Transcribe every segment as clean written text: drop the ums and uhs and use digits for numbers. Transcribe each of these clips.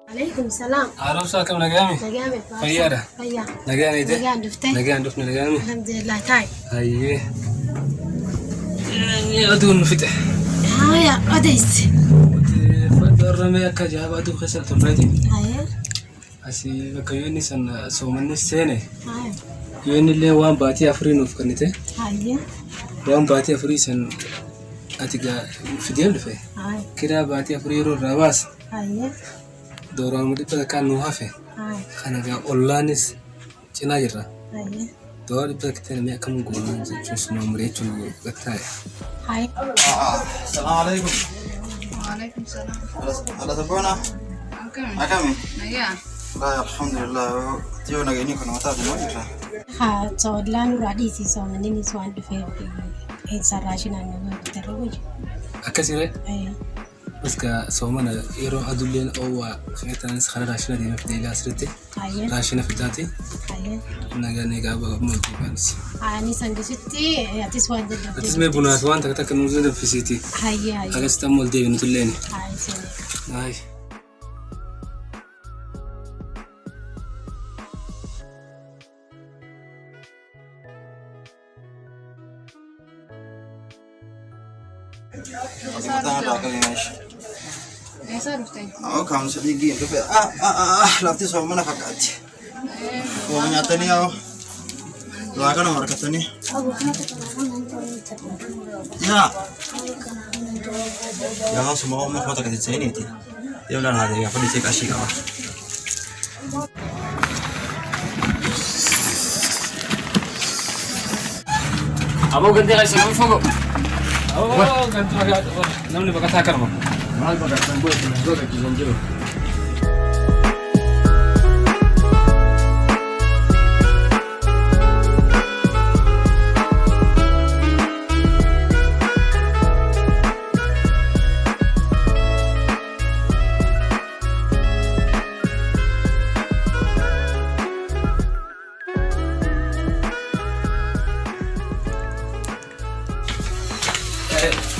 عليكم السلام. عروسة كم نجامي؟ نجامي خيارة. خيا. نجامي ده؟ نجام دفتي. نجام دفن نجامي. الحمد لله تاي. أيه. يعني أدون فتح. هايا أديس. فدر ما كجاب أدو خسر تبردي. هايا. أسي بكيوني سن سومني السنة. هايا. يوني اللي وان باتي أفرين وفكرنته. هايا. وان باتي أفرين سن أتيجا في ديم لفه. هايا. كده باتي أفرين الرواس. هايا. دوران مدي بده كان نوافه. هايا. خنا جا أولانس جناجرة. هايا. دور بده كتير ما كم قولان جوش نمريتو بتاعي. هايا. السلام عليكم. وعليكم السلام. على تبونا. أكمل. أكمل. نجا. لا الحمد لله. تيونا جايين كنا متعبين وجهه. ها تودلان راديسي سومني سوان دفي. إيه سراشنا نقول تروج. أكسره. أيه. بس كسومنا يروح أدولين أو خيرتنا ناس خلنا راشنا دينا في ديلا سرتي. هايا. راشنا في ذاتي. هايا. نجا بمولتي بانس. أنا سانجستي يا تسوى الدب. تسمى بنات وان تكتك نوزن في سيتي. هايا هايا. أجلس تمول دي بنتوليني. هاي سوني. هاي. متعنا راكبين ماشي. إيه صارفتي؟ أو كم سبيجين كفي. لا تسوى منا فكرتي. ومن يعطيني أو لا كنا مركتني. يا سماه ما فاتك تسيني تي. يوم لا هذا يا فدي تيك أشياء. أبو قدي غير سلام فوق. أبو قدي بقى نمني بقى تاكرمه. ما بقى تنبوه تنبوه تنبوه.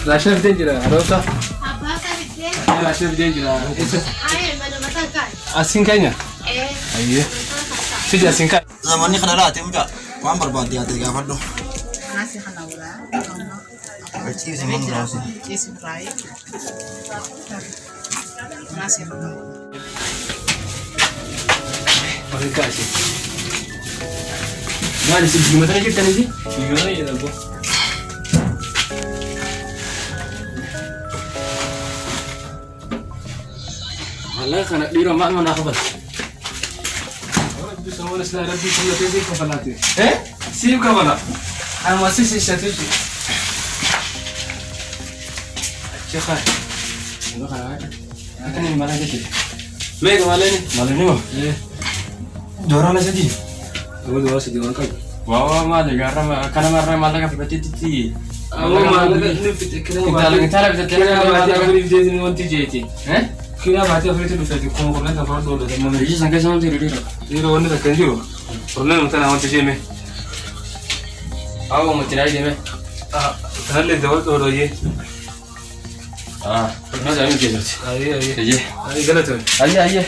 لا شايف دينجرا عروسة. أباك بدي. لا شايف دينجرا. هاي من متاكاي. أسين كينيا. إيه. أيه. في أسين كي. زماني خنا لا تيمك. وان برباد يا تيجا فدو. ناسي خناورا. بتشي زمان راسي. اسم راي. ناسي خناورا. pakai kasih. Nah, di sini gimana kita nih sih? Gimana ya, Bu? Halah, karena di rumah mana kabar? Orang bisa orang selera di sini sih kapan nanti? Sih kapan? Masih sih satu sih. Cekah. Enggak kan? Akan ini mana gitu? Mega malah nih mah. Dorang aja di. Kamu dua sedih makan. Wah, malah karena malah kan berarti titi. Aku malah ini kita lagi malah beri dia ini wanti jadi. Kira baca beri itu bisa dikongkong kan apa dulu. Mau beri sangka sama diri dia. Diri orang itu kan jiro. Problem itu nama wanti jadi. Aku mau cerai jadi. Terlalu jauh tuh orang ye. Pernah jadi gitu. Aye, galat tuh. Aye.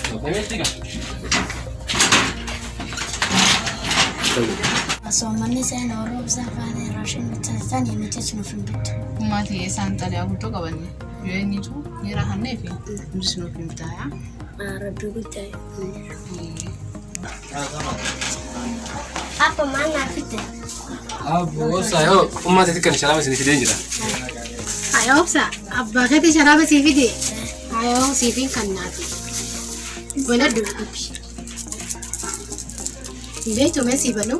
Ini tiga. Somanni sen orob safane rashin mutsan yemechnu fimbit. Kumati santale aguto kabani. Yeni tu nira hanefi. Ndisno fimbitaya. Rabbi gutay. Apa mana fitte? Abu sayo umma tatikan shalama sini fidin jira. Ayo sa abba kati sharaba si fide. Ayo si fin kannati. Wala dubi. Beto Messi bano.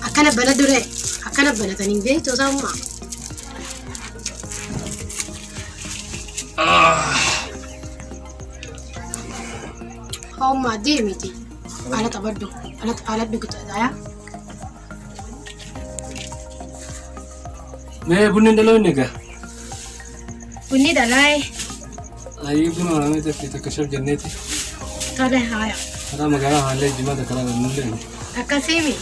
Akana bana dure. Akana bana tani beto sama. How ma di miti. Ala tabaddo. Ala dugta daya. Me bunin dalaw nega. Bunni dalai. Ayi bunu ramai tak kashaf jannati. Tole haya. Ada magana halle jima da kala nulle. Akasimi.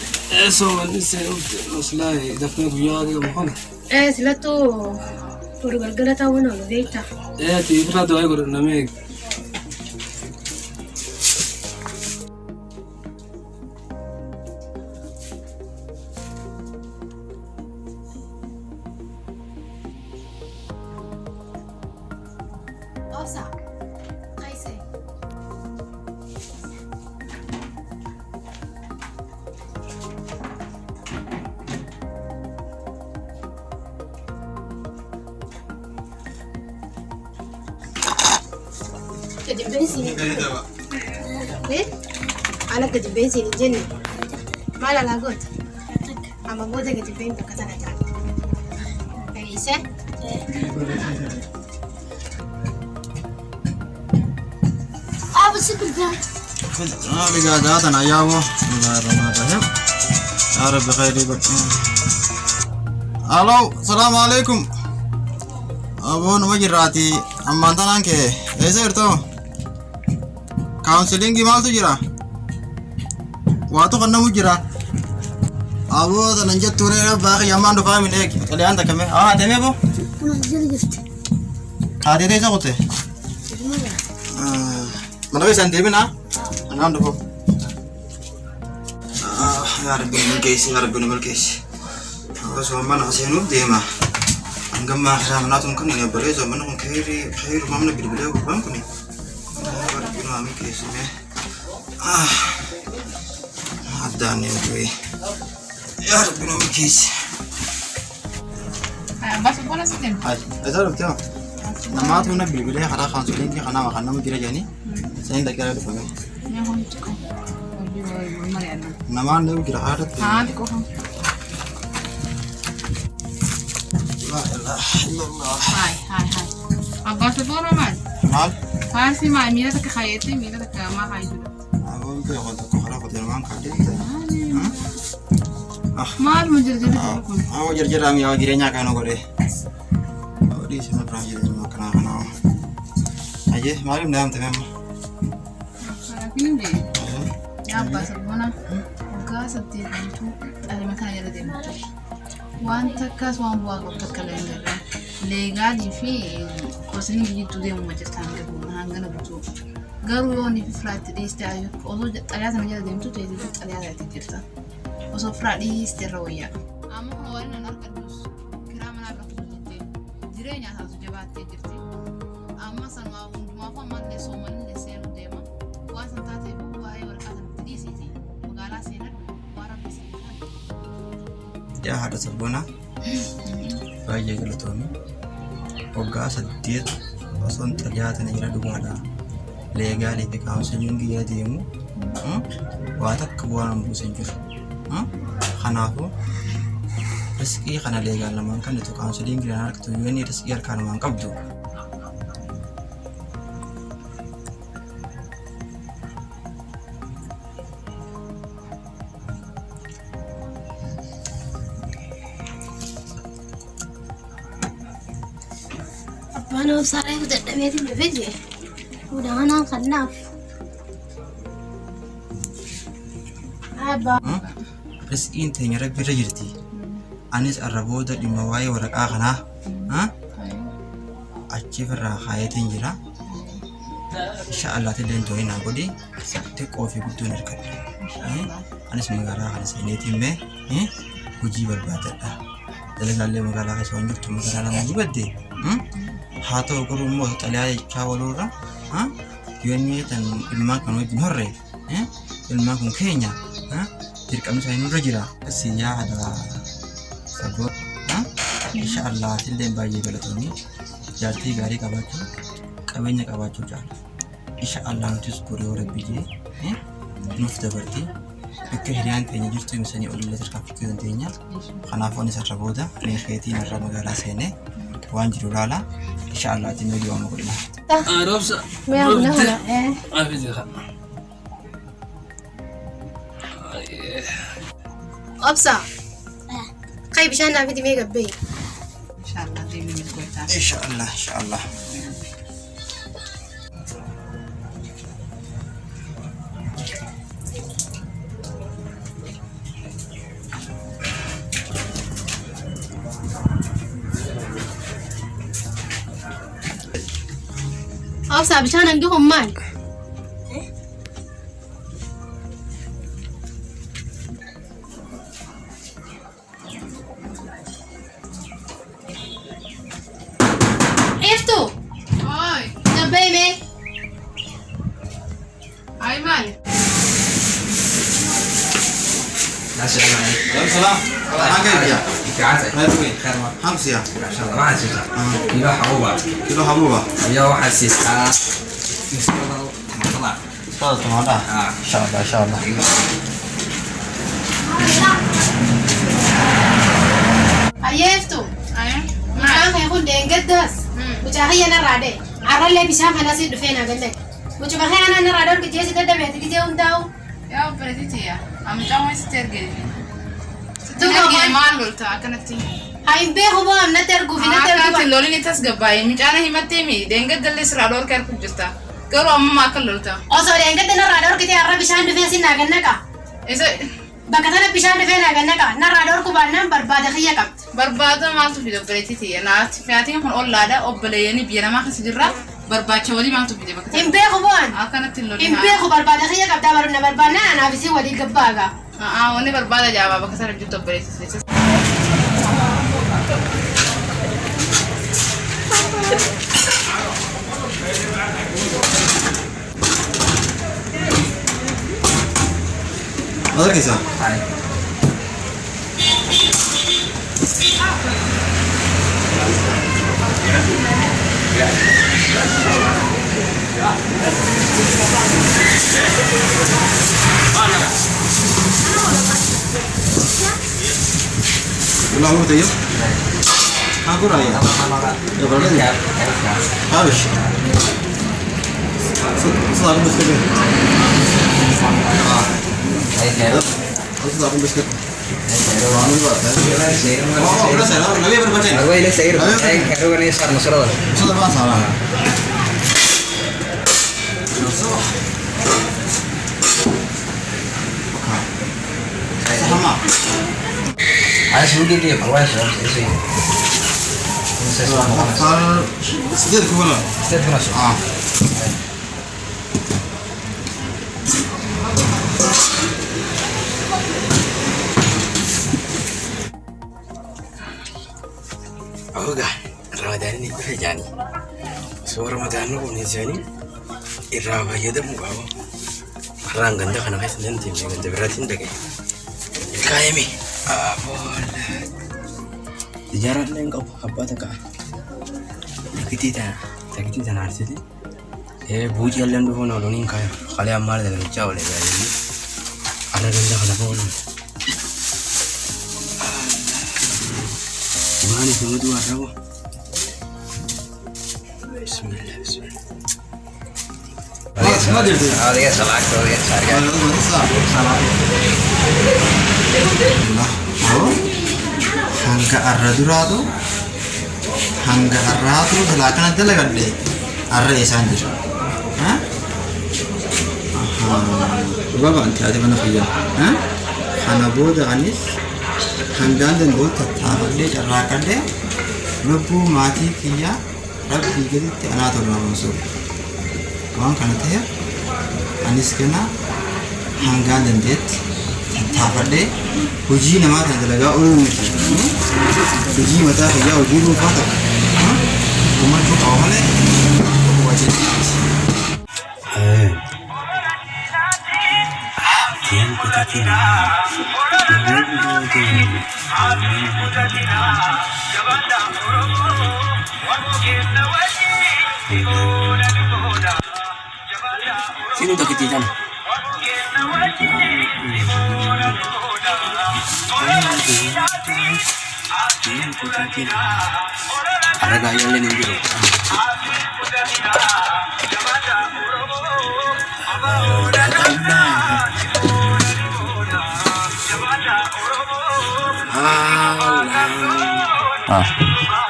So man se maslahi dafne guya da muhon. Silatu Boru galgala ta'uu nama beektaa. Tiifirraa du'aa godhu namni eegu. Obsa. Kaise. Gadi beensini. Ala gadi beensini jenne. Maal alaa goota? Amma booda gadi been bakka sana jira. Kaise. بقى أنا يابو بسم الله الرحمن الرحيم يا رب خير يبارك. الو السلام عليكم ابو نمجراتي اما انت نانك ايش ارتو كونسلينج مال تجرا واتو كنا مجرا ابو تنجت توري باقي يمان دفع من هيك اللي عندك كم تمام ابو هذه ليش قلت mana bisa antemin ah anam dulu ya Rabbi melkesi ya Rabbi melkesi aku sama mana sih nu deh mah enggak mah sama natum kan ini boleh sama nu kiri mana beli aku bang kan ini ya Rabbi nu melkesi nih ada nih gue ya Rabbi nu melkesi Masuk bola sih tem. ada betul nama tuh nak beli karena kan sudah ini karena makanan mau kira jadi saya tidak kira itu kami. Ya hon tuh. Nama anda kira ada tuh. Di kok. La ilaha illallah. Hai. Abbas bola mal. Mal? Pasti mah mira tak khayati mira tak ma khaydu. Aku itu yang untuk khara hotel mang kade. Mal mujarjad itu. Aku jarjar kami awak kiranya kan aku deh. Oh di sini pernah jadi makan. Aje, malam dah teman. Ini deh. Ya Abbas bola. Gas hati itu ada makan yang ada itu. Wanta kas wan buat waktu kalender. Legal fi kosini gitu deh mau macam tangga bukan hangga betul. Garu ni fi flat di istiayu. Oso alias namanya ada itu jadi alias ada cerita. Oso flat di istiayu ya. Amo kawan anak kadus. Kira mana berapa tu? Jirenya harus jawab cerita. Amma sama apa mana soman lesen dema. Wasan tadi buai orang di sini. Magala senar orang di sini. Ya ada serbona. Bayi kalau tuh ni. Oga sedikit. Oson terjadi ni ada dua ada. Legal itu kau senyum dia diemu. Watak kebuan busenjur. Kanaku. Rezeki karena legal namun kan itu kau seding dia nak tu ini rezeki karena mangkap tu. Mana usah udah dapet biji, udah anak kenaf. Apa? Rezeki intenya Rabbi rajirti. Anis arraboda di mawai warak akana. Achi farra khayatin jira. Insyaallah tidak tuh ina bodi. Sakti kofi butuh nerkat. Anis mengarah anis ini timbe. Uji berbatat dah. Dalam lalu mengarah ke sonjuk tu mengarah lagi berde. Hato kurung mau terlihat cawalura, Yuannya dan ilmu kan wajib hore, ilmu kan Kenya, jadi kami saya nurut jira, kesinya ada sabut, Insyaallah tidak bayi belatoni, jadi gari kabacu, kawinnya kabacu jar, Insyaallah nanti sekuri orang biji, nufta berarti, kehirian kayaknya justru misalnya oleh terkafir nantinya, karena fonis terboda, renketi narra magara sene. Wanjir lala, insyaallah timnya dia mau kuliah. Robsa. Mea guna Apa sih kak? Obsa. Kayak bisa nak di mega bay. Insyaallah dia minum kuota. Insyaallah. obsa bishaan hangi hummaan. Iftu. Oi, Nabbay me. Aiman. Salam. Angkat dia. خمس يا ما عاد شفت كيلو حبوبة كيلو حبوبة يا واحد ستة طلع طلعت معنا ان شاء الله ان شاء الله Ayeftu. Ay. Bishaan kan kun deengaddas. Mucaa narraade. Arrallee bishaan kana si dhufee na galle. Mucuma kana narraade ol gijee si dadhabee ati gijee hundaa'u. Yaa opereetii yaa. Amcaa waan sitti ergee. Sitti Duuba ergee waan- maal lolta akkanatti. Hayin beeku boo amnatti erguufi natti Akkanatti erguufi. lolli ni tasgabbaa'e. Micaana himattee mi deengaddalee siraa dhoorka ergu jirta. Garuu amma akka lolta. Osoo deengadda narraade orkitee har'a bishaan dhufee si naa gannaqa. Isa Bakka tana bishaan dhufee naa gannaqa. Narraade orku baannaan barbaada kiyya qabdi. barbaada maaltu fide opereetii yaa. Naati fiyaatiin kun ollaadha obboleeyyanii biyya namaa keessa jirra. Barbaacha walii maaltu fide bakka Hin beeku boon. akkanatti lolli Hin beeku barbaada kiyya qabdaa baruna barbaannaan anaaf isii walii gabbaaga. wanni barbaada jaabaa bakka sana jirtu opereetii. هذا كيسة ولا هو تيجي aku raya ya berarti ya harus setelah aku biskuit setelah aku biskuit oh udah saya nabi berbaca Aku ini saya kira ini sar nasrul. sudah pas salah sama Ada sudah dia keluar sih. Bakal sedikit kepala. Step masuk. Aku gak Ramadan ini gue jani. So Ramadan lu punya jani. Iraba ya demu kau. Orang ganda kan kayak sendiri tim ganda beratin deh. Kayak mi. Boleh. Dijarat lain kau apa tak? Sakiti tan arsiti. Buji allan du hono lonin kaya. Kale amal da jawle ga yi. Ana ganda kana hono. Mani tuh dua rawa. Bismillah bismillah. Alias salah kau ya sarga. Hangga arra duratu hangga arratu silakan aja lah gede arra ya sanjir Bapak nanti ada mana via karena bodoh anis hanggan dan bodoh taruh dia carakan deh lebu mati kia rabbi gitu tiada tuh nama musuh kawan karena teh anis kena hanggan dan det tafarde hojii namaa kan dalagaa ooluu miti hojii mataa fayyaa hojii dhuunfaa ta'u uumachuu qaba malee Sino tak kita jam? Ada gaya lain yang dulu.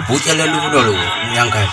Buat jalan dulu yang kan.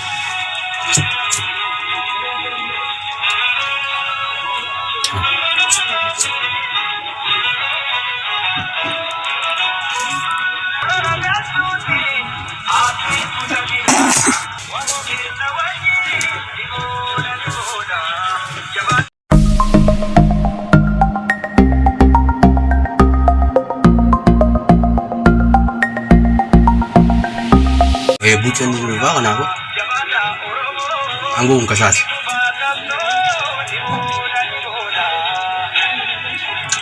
anggo kasas.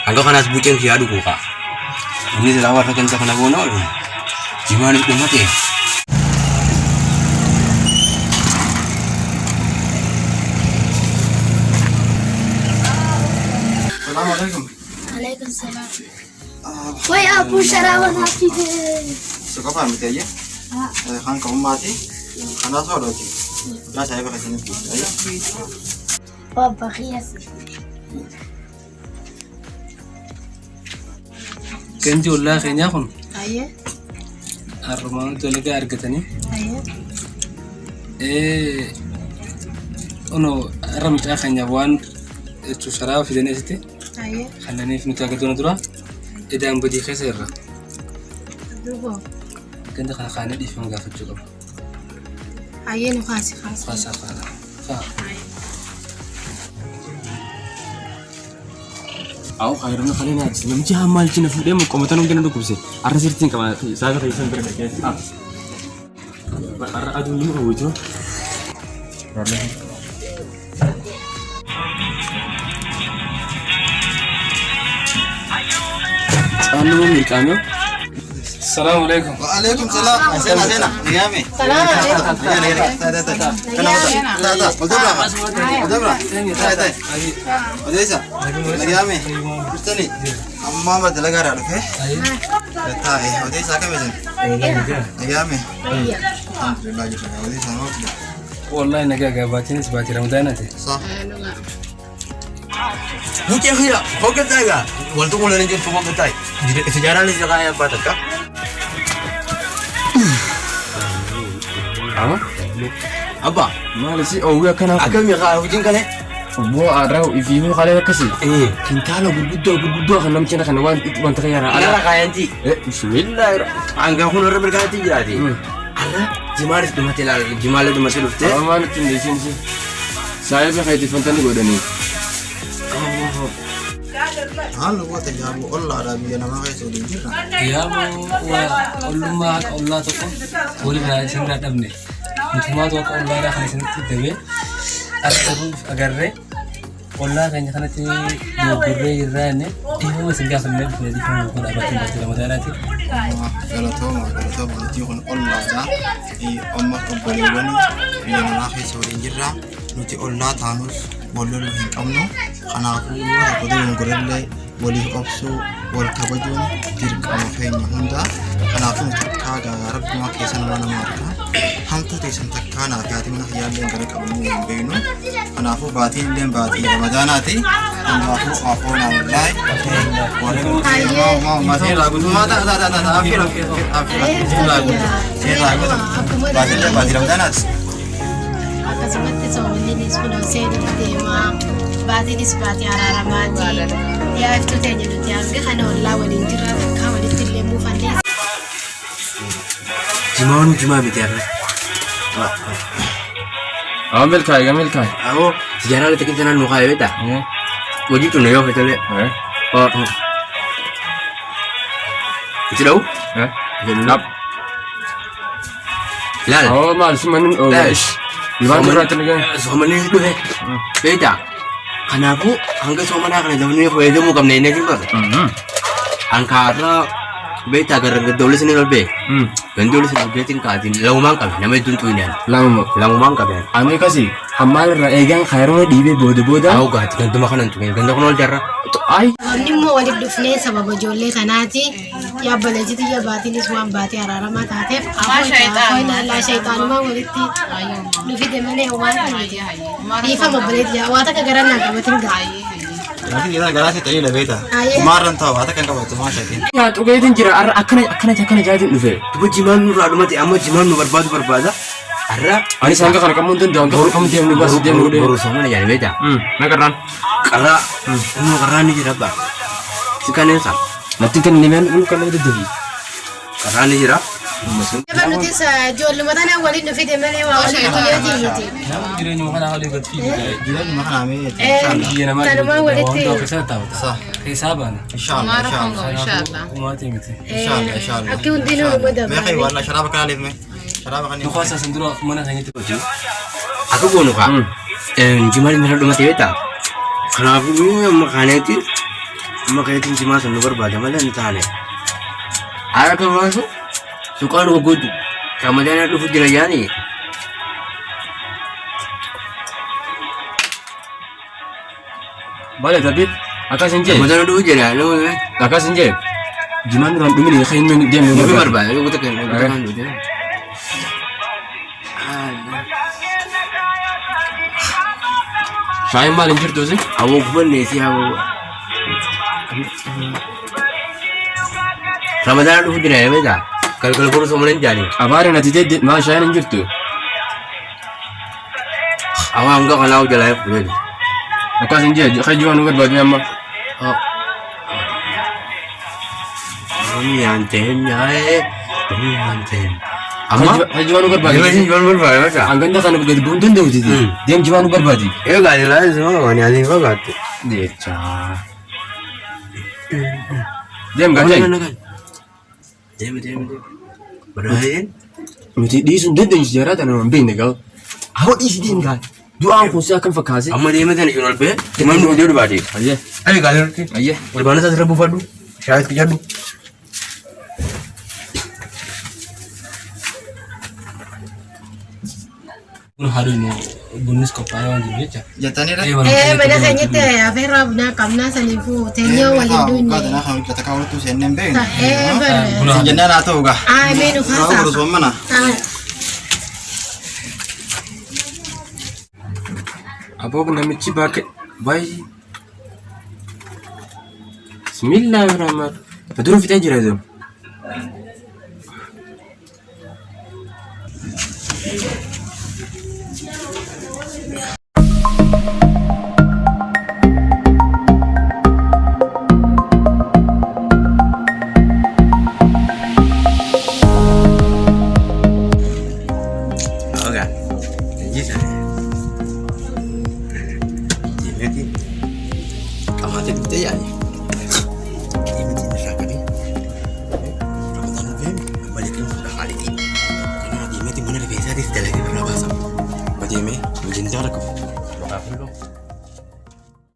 Anggo kanas bucin si adu ka. Ini dilawar kan sa kana bono. Gimana itu mati? Assalamualaikum. Waalaikumsalam. Woi abu syarawan hati deh. Suka paham itu aja? Kan kamu mati, karena soal itu. Nah saya pakai sini aja. Oh bagias. Kenji ulah kayaknya kon. Ayah. Arman itu lagi argetani. Ayah. Ono aram ta kayaknya wan itu syaraf di sini. Ayah. خلاني في نتاقة دون إذا أم بدي خسر Dugo. كنت خلاني دي فهم قافت جواب Ayah nu kasih. خاصة أو خيرنا خلينا نسلم جها مال جنا في اليوم كم تنو كنا نقول سي أرسلتين كمان ساعة تيسان بركة أدو ليه هو جو أنا مو ميكانو السلام عليكم وعليكم السلام. أسينا نيامي. Salam alaikum. Odessa. Nagami. Kristani. Amma badala gara rufe. Ta'i. Odessa kamezin. Nagami. Alhamdulillah gitu. Odessa no. والله نجا باتين سباتي رمضاناتي صح. Mungkin ya, fokus aja. Waktu mulai lanjut fokus betai. Sejarah ni juga yang batas kah? Apa? مالسي أو ويا كنا Agam ya kau hujung kan? بو أراو يفيهو خلينا كسي كنتالو بالبدو خلنا مشينا خلنا وان تغير Ada kayak nanti. بسم الله Angga aku nurut berkati jadi. Ada jimal itu mati lah. Jimal itu masih lufte. ما نتندي سي saya بخيتي فانتني قدني Halo, gua terjamu Allah ada biar nama kayak sudah jirah. يا والله ما الله تكون ولنا سنة دمني انتما توقع الله راح نسنت تبي أكتبوا أجرّي والله كان يخلتي يجرّي يراني دي هو سنجا في النبي دي هو يقول أبغى تبغى رمضاناتي Kalau tahu nanti kan Allah ada di umat kebalikan biar nama kayak sudah jirah. Nanti Allah tanus boleh yang kamu karena aku tuh yang goreng boleh opsu boleh kabajun diri kamu kayaknya Honda karena aku takkan garap cuma kesan mana mereka hantu kesan takkan aku hati mana khayal yang garap kamu yang beno karena aku batin Ramadan nanti dan aku nolai mau masih lagu tuh mata akhir lagu batin Ramadan nanti Akkasumatti soomaniinis kun seenii deemaa baatiinis baatii araaramaati yaa iftuu teenya nuti hanga kana ollaa waliin jirra bakka walitti illee muufannee. Jimaun jima miti apa? عمل كاي Aku sejarah itu kita nan muka beta. Wajib tuh neo betul ya. Oh. Itu tahu? Gelap. Lal. oh ما اسمه Dash. Gimana beratnya kan? Soalnya itu beda. Karena aku angka soalnya kan zaman ini aku itu mau kamu nanya juga. Angkara beda gara-gara dolis ini lebih. Dan dolis ini lebih tingkatin. Lalu mangkap, namanya tuntunan. Lalu mangkap ya. Ami kasih amal egang khairnya dibe bodo-bodo. Aku gak gantung makanan tuh, gantung nol darah. Ay Wanni immoo walitti dhufnee sababa ijoollee kanaati yaabbalajiti yaabbaatiinis waan baatee araaramaa taateef allaa shayxaanumaa walitti dhufite malee waan ta'eeti dhiifama obboleetti waa takka garannaa qabatin ga'a. Nanti kita gara sih tadi lebih dah. Kemarin tahu, ada kan kamu tuh masa ini. ya tugeetin jira akkana jaatin dhufe Tuh jiman nur adu mati, amat jiman nur berbadu. Arah, ani sangka kana kamu tuh jangan kamu diam di bas diam di baru sama nih jadi beda. nagaran Karena, karena ini jadi apa? Sekarang sah. nanti kan nimen ulu kan udah degi Karena ini jadi Nama nuti ijoolluma tanaa waliin dhufite malee waa waliin dhufeeti miti. jireenya makana hali gad fi Jadi makan kami. iya nama Tanumaa walitti kesa tahu Sah. hisaban Insyaallah, insyaallah. umati miti Insyaallah, insyaallah. akki hundinuu nama Mereka dabalee. warna syarab kan alim, syarab kan ini. nukhasa senduro mana hanya itu Aku gono ka. Jimaali mana dhumate beektaa? Kanaafuu amma kaneetiin jimaa sun nu barbaada malee hin taane. Haala kan waasu suuqaan goggootu Ramadaan dhufu jira yaani. Bale tapi akasin je. Ramadaan dhufu jira yaani. Akasin je. Jimaan ran dumi ni khayin ni dem Nu barbaada yoo kan dhufu. Shayin malin jirtu sih. Awwa kubanne si awwa. Ramadaan dhufu jira yaani beektaa? Kalkal guru somaleen jaani. Abaare nati de ma shayin jirtu. Awwa hanga kanaa jalaa fuudhani. Akasin je khay jimaan nu barbaadi amma. Ini anten yae. Ini anten. Amma khay jimaan nu barbaadi. Ini jual berapa ya? Anganda kan gadi buntun de uti. Dem jimaan nu barbaadi. Eh gak ada lagi semua wani ada yang bagat. Decha. Dem gajai. Dem. Berain. Nuti di sun den sejarah tan orang bin degal. Awak isi dem kan. Doa aku sih akan fakasi. Amma dem dan jual be. Teman du dia badi. Aye. Ayo galer ki. Aye. Berbana sa rebu fadu. Syahid kejadu. Kun hari ni bonus kopaya wan dia. Jatani dah. Mana kayaknya teh afera buna kamna sanifu tenyo walin dunia. Kata nak kita kau tu senem be. Ber. Si jenna na tu ga. Menu Kau fasa. urus mana? Apa pun nama ciba ke bayi. Bismillahirrahmanirrahim. Betul kita jira tu.